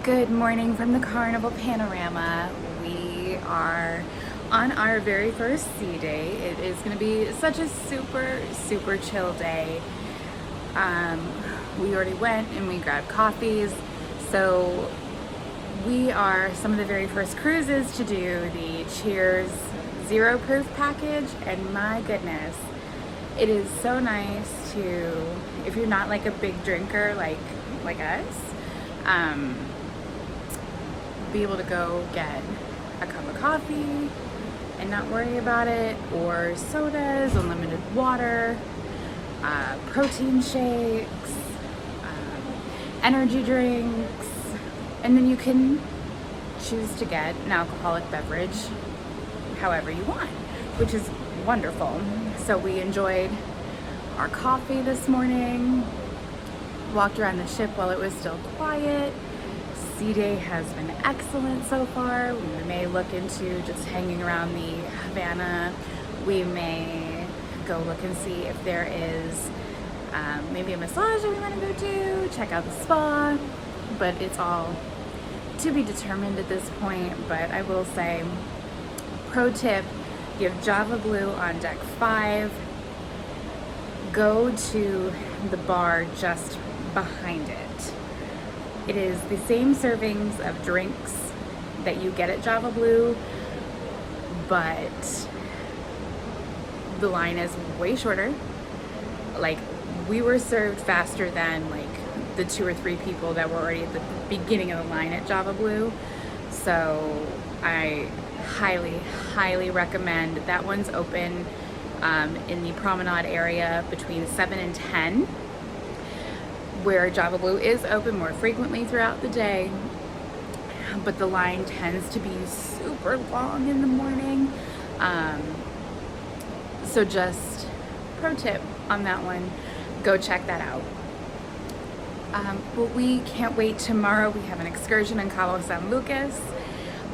Good morning from the Carnival Panorama. We are on our very first sea day. It is going to be such a super chill day. We already went and we grabbed coffees. So we are some of the very first cruises to do the Cheers Zero Proof package, and my goodness, it is so nice to, if you're not like a big drinker like us, be able to go get a cup of coffee and not worry about it, or sodas, unlimited water, protein shakes, energy drinks, and then you can choose to get an alcoholic beverage however you want, which is wonderful. So we enjoyed our coffee this morning, walked around the ship while it was still quiet. Sea day has been excellent so far. We may look into just hanging around the Havana. We may go look and see if there is maybe a massage that we want to go do, check out the spa, but it's all to be determined at this point. But I will say, pro tip, you have Java Blue on deck 5. Go to the bar just behind it. It is the same servings of drinks that you get at Java Blue, but the line is way shorter. Like, we were served faster than like the 2 or 3 people that were already at the beginning of the line at Java Blue. So I highly recommend. That one's open in the promenade area between 7 and 10. Where Java Blue is open more frequently throughout the day, but the line tends to be super long in the morning. So just pro tip on that one, go check that out. But we can't wait. Tomorrow we have an excursion in Cabo San Lucas.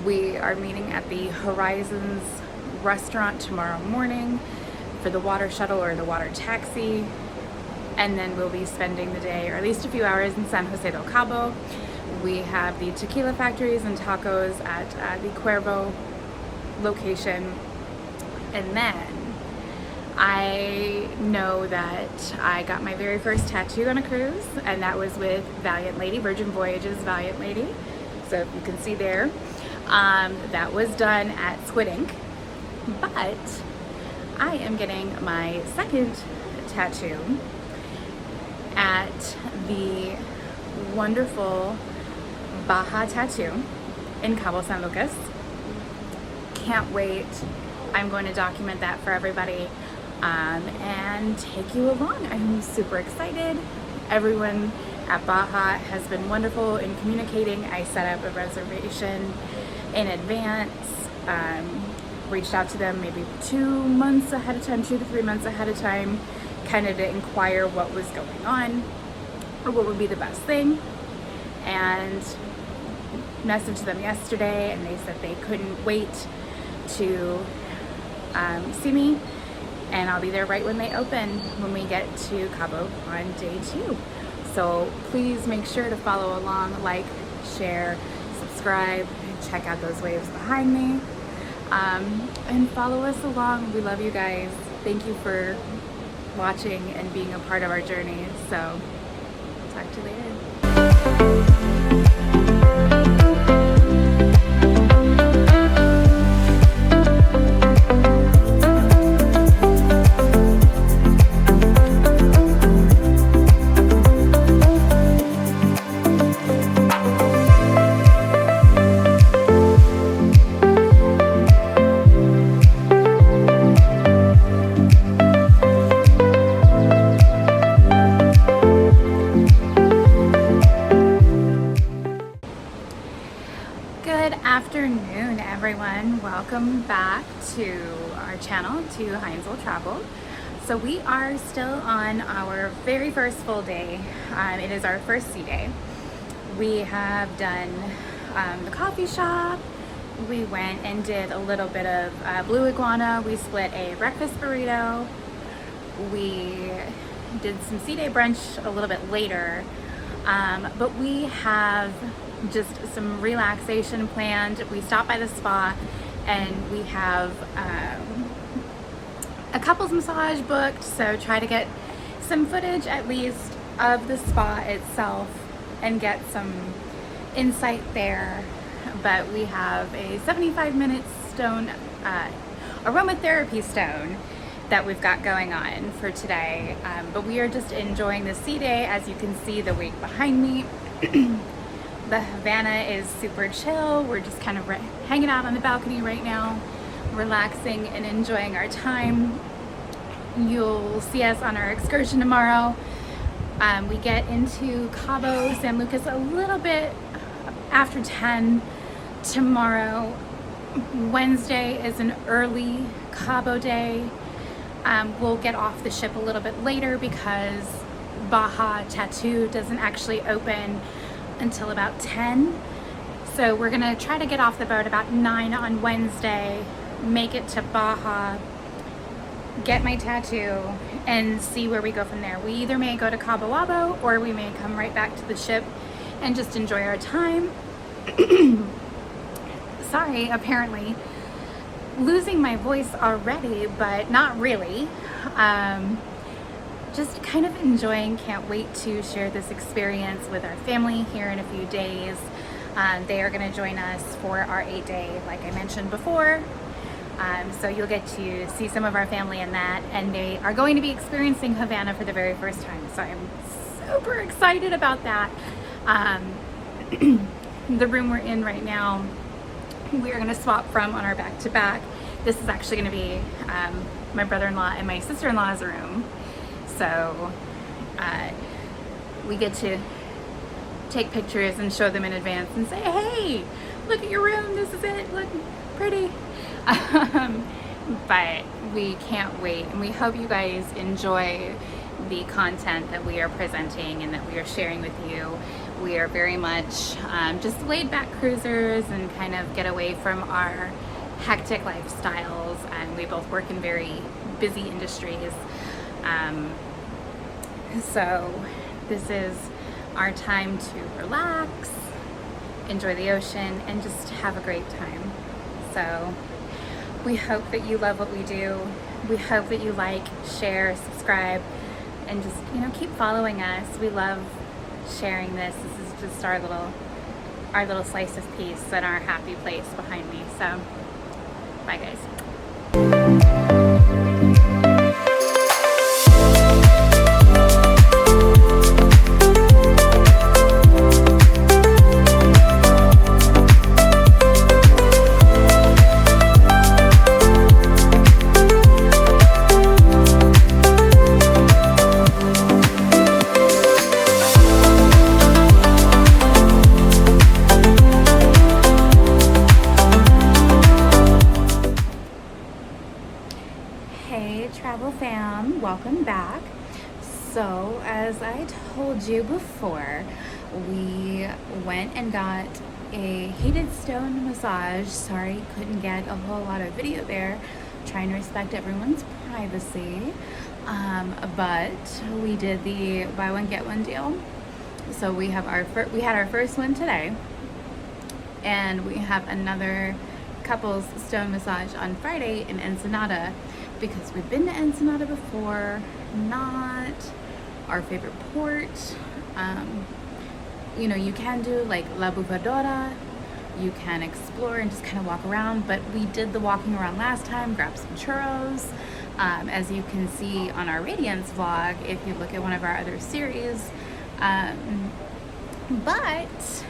We are meeting at the Horizons restaurant tomorrow morning for the water shuttle or the water taxi. And then we'll be spending the day, or at least a few hours, in San Jose del Cabo. We have the tequila factories and tacos at the Cuervo location. And then I know that I got my very first tattoo on a cruise, and that was with Valiant Lady, Virgin Voyages Valiant Lady. So if you can see there, that was done at Squid Ink. But I am getting my second tattoo at the wonderful Baja Tattoo in Cabo San Lucas. Can't wait. I'm going to document that for everybody and take you along. I'm super excited. Everyone at Baja has been wonderful in communicating. I set up a reservation in advance, reached out to them maybe 2 months ahead of time, 2 to 3 months ahead of time, kind of to inquire what was going on or what would be the best thing, and messaged them yesterday, and they said they couldn't wait to see me, and I'll be there right when they open, when we get to Cabo on day 2. So please make sure to follow along, like, share, subscribe, check out those waves behind me, and follow us along. We love you guys. Thank you for watching and being a part of our journey. So talk to you later. Afternoon, everyone. Welcome back to our channel, to Heinzel Travel. So we are still on our very first full day. It is our first sea day. We have done the coffee shop. We went and did a little bit of Blue Iguana. We split a breakfast burrito. We did some sea day brunch a little bit later. But we have just some relaxation planned. We stopped by the spa and we have a couples massage booked, so try to get some footage at least of the spa itself and get some insight there. But we have a 75-minute stone aromatherapy stone that we've got going on for today. But we are just enjoying the sea day. As you can see, the wake behind me. The Havana is super chill. We're just kind of hanging out on the balcony right now, relaxing and enjoying our time. You'll see us on our excursion tomorrow. We get into Cabo San Lucas a little bit after 10 tomorrow. Wednesday is an early Cabo day. We'll get off the ship a little bit later because Baja Tattoo doesn't actually open until about 10. So we're gonna try to get off the boat about 9 on Wednesday, make it to Baja, get my tattoo, and see where we go from there. We either may go to Cabo Wabo or we may come right back to the ship and just enjoy our time. Sorry, apparently losing my voice already, but not really. Just kind of enjoying, can't wait to share this experience with our family here in a few days. They are going to join us for our 8-day, like I mentioned before. So you'll get to see some of our family in that, and they are going to be experiencing Havana for the very first time. So I'm super excited about that. The room we're in right now, we are going to swap from on our back-to-back. This is actually going to be my brother-in-law and my sister-in-law's room. So we get to take pictures and show them in advance and say, hey, look at your room, this is it, look pretty. But we can't wait, and we hope you guys enjoy the content that we are presenting and that we are sharing with you. We are very much just laid back cruisers and kind of get away from our hectic lifestyles, and we both work in very busy industries. So this is our time to relax, enjoy the ocean, and just have a great time. So we hope that you love what we do. We hope that you like, share, subscribe, and just, keep following us. We love sharing this. This is just our little slice of peace and our happy place behind me. So bye guys. Travel fam, welcome back. So as I told you before, we went and got a heated stone massage. Sorry, couldn't get a whole lot of video there, trying to respect everyone's privacy, but we did the buy one get one deal. So we had our first one today, and we have another couples stone massage on Friday in Ensenada, because we've been to Ensenada before, not our favorite port. You can do like La Bufadora, you can explore and just kind of walk around, but we did the walking around last time, grabbed some churros. As you can see on our Radiance vlog, if you look at one of our other series. But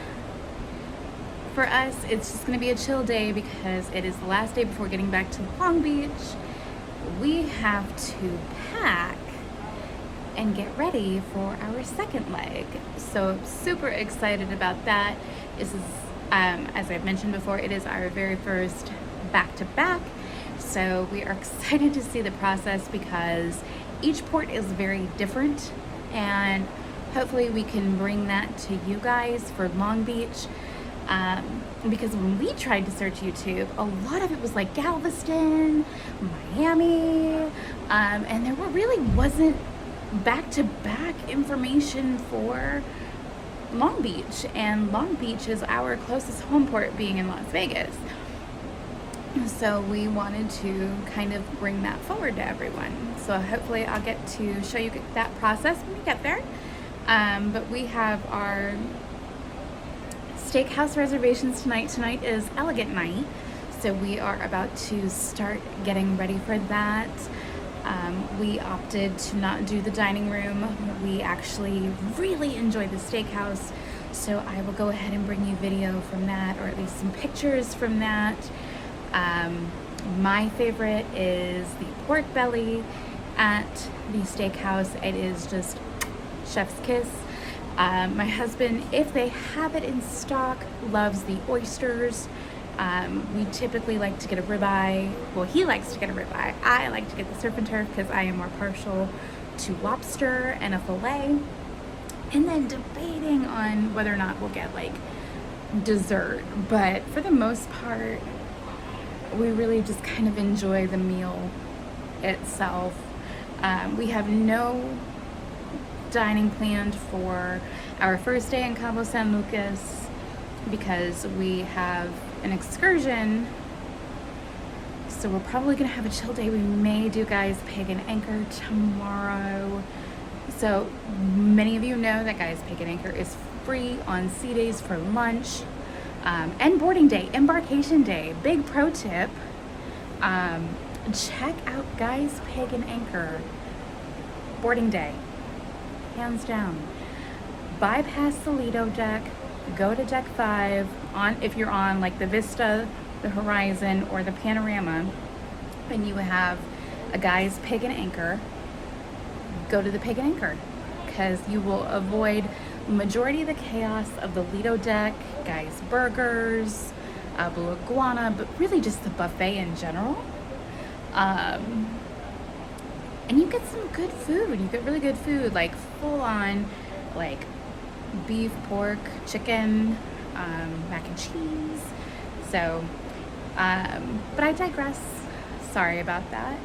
for us, it's just gonna be a chill day because it is the last day before getting back to Long Beach. We have to pack and get ready for our second leg. So super excited about that. This is, as I've mentioned before, it is our very first back-to-back. So we are excited to see the process because each port is very different, and hopefully we can bring that to you guys for Long Beach. Because when we tried to search YouTube, a lot of it was like Galveston, Miami, and there really wasn't back-to-back information for Long Beach, and Long Beach is our closest home port, being in Las Vegas. So we wanted to kind of bring that forward to everyone. So hopefully I'll get to show you that process when we get there. But we have our steakhouse reservations tonight. Tonight is Elegant Night, so we are about to start getting ready for that. We opted to not do the dining room. We actually really enjoyed the steakhouse, so I will go ahead and bring you video from that, or at least some pictures from that. My favorite is the pork belly at the steakhouse. It is just chef's kiss. My husband, if they have it in stock, loves the oysters. We typically like to get a ribeye. Well, he likes to get a ribeye. I like to get the surf and turf because I am more partial to lobster and a fillet. And then debating on whether or not we'll get like dessert. But for the most part, we really just kind of enjoy the meal itself. We have no dining planned for our first day in Cabo San Lucas because we have an excursion, so we're probably gonna have a chill day. We may do Guy's Pig and Anchor tomorrow. So many of you know that Guy's Pig and Anchor is free on sea days for lunch, and boarding day, embarkation day. Big pro tip, check out Guy's Pig and Anchor boarding day, hands down. Bypass the Lido deck, go to deck 5 on, if you're on like the Vista, the Horizon, or the Panorama, and you have a Guy's Pig and Anchor, go to the Pig and Anchor, because you will avoid majority of the chaos of the Lido deck, Guy's Burgers, Blue Iguana, but really just the buffet in general. And you get some good food. You get really good food, like full on, like beef, pork, chicken, mac and cheese. So, but I digress. Sorry about that.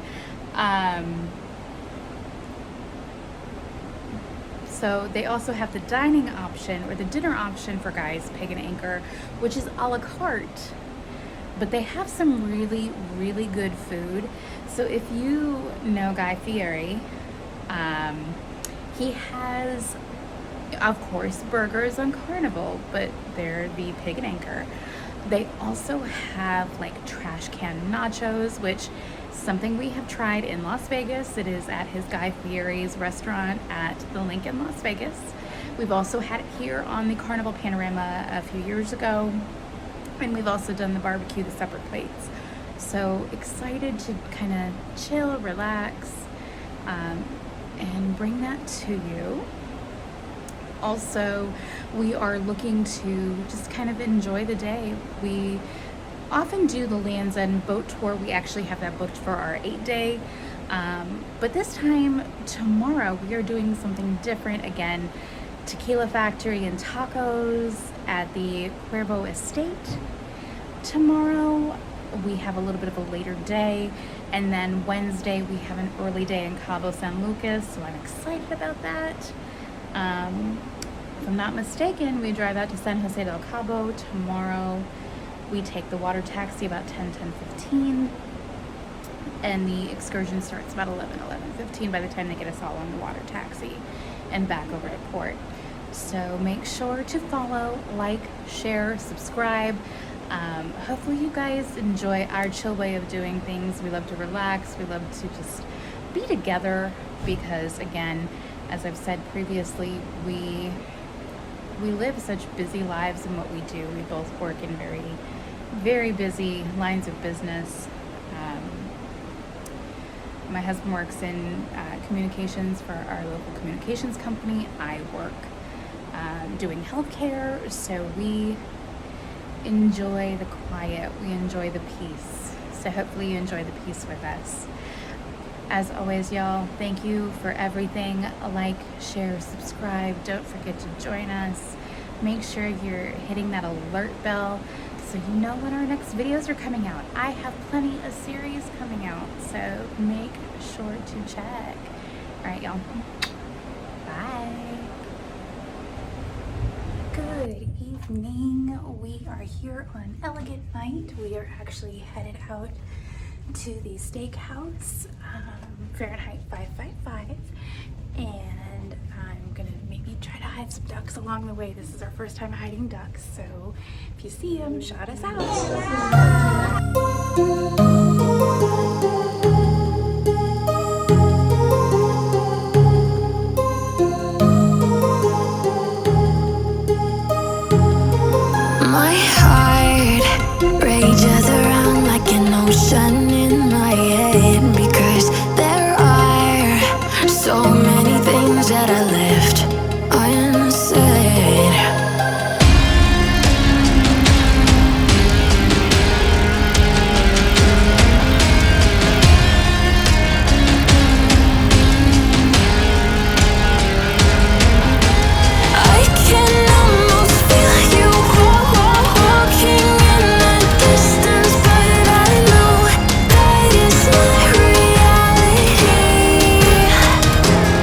So they also have the dining option, or the dinner option, for Guy's Pig and Anchor, which is a la carte. But they have some really, really good food. So if you know Guy Fieri, he has, of course, burgers on Carnival, but they're the Pig and Anchor. They also have like trash can nachos, which something we have tried in Las Vegas. It is at his Guy Fieri's restaurant at the Link in Las Vegas. We've also had it here on the Carnival Panorama a few years ago, and we've also done the barbecue, the separate plates. So excited to kind of chill, relax, and bring that to you. Also, we are looking to just kind of enjoy the day. We often do the Land's End boat tour. We actually have that booked for our 8-day. But this time, tomorrow, we are doing something different again. Tequila Factory and tacos at the Cuervo Estate. Tomorrow, we have a little bit of a later day. And then Wednesday, we have an early day in Cabo San Lucas. So I'm excited about that. If I'm not mistaken, we drive out to San Jose del Cabo tomorrow. We take the water taxi about 10:15, and the excursion starts about 11:15 by the time they get us all on the water taxi and back over to port. So make sure to follow, like, share, subscribe. Hopefully you guys enjoy our chill way of doing things. We love to relax. We love to just be together because, again, as I've said previously, we live such busy lives in what we do. We both work in very, very busy lines of business. My husband works in communications for our local communications company. I work doing healthcare, so we enjoy the quiet. We enjoy the peace. So hopefully you enjoy the peace with us. As always, y'all, thank you for everything. Like, share, subscribe. Don't forget to join us. Make sure you're hitting that alert bell so you know when our next videos are coming out. I have plenty of series coming out, so make sure to check. All right, y'all. Bye. evening. We are here on Elegant Night. We are actually headed out to the steakhouse, Fahrenheit 555, and I'm gonna maybe try to hide some ducks along the way. This is our first time hiding ducks, so if you see them, shout us out. My heart rages around like an ocean in my head, because there are so many things that I left unsaid. I can almost feel you walking in the distance, but I know that it's not reality.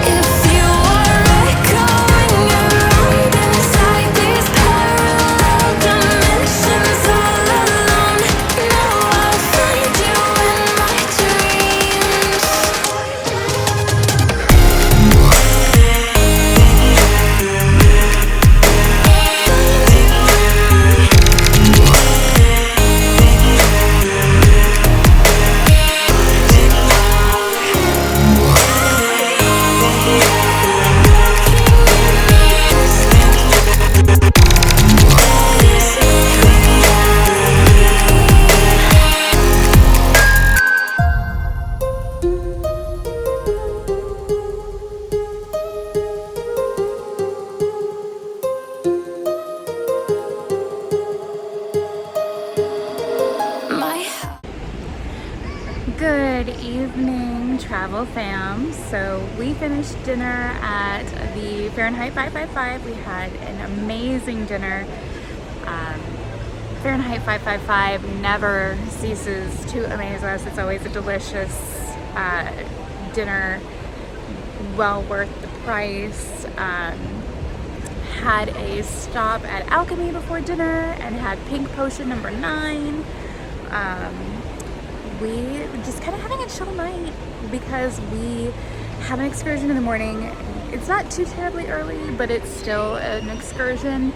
If you are echoing around inside these parallel dimensions all alone, now I'll find you in my dreams. Good evening, travel fam. So we finished dinner at the Fahrenheit 555. We had an amazing dinner. Fahrenheit 555 never ceases to amaze us. It's always a delicious dinner, well worth the price. Had a stop at Alchemy before dinner and had Pink Potion number 9. We just kind of having a chill night because we have an excursion in the morning. It's not too terribly early, but it's still an excursion.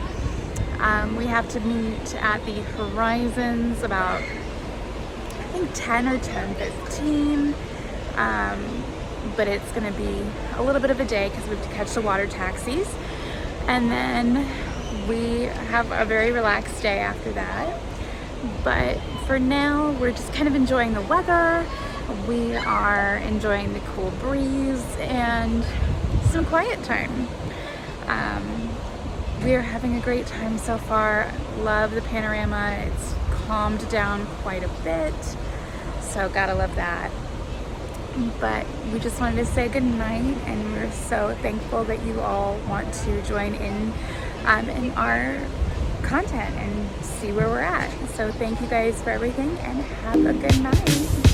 We have to meet at the Horizons about, I think, 10 or 10:15. But it's going to be a little bit of a day because we have to catch the water taxis. And then we have a very relaxed day after that. But for now, we're just kind of enjoying the weather. We are enjoying the cool breeze and some quiet time. We are having a great time so far. Love the panorama. It's calmed down quite a bit, so gotta love that. But we just wanted to say good night, and we're so thankful that you all want to join in our content and see where we're at. So thank you guys for everything, and have a good night.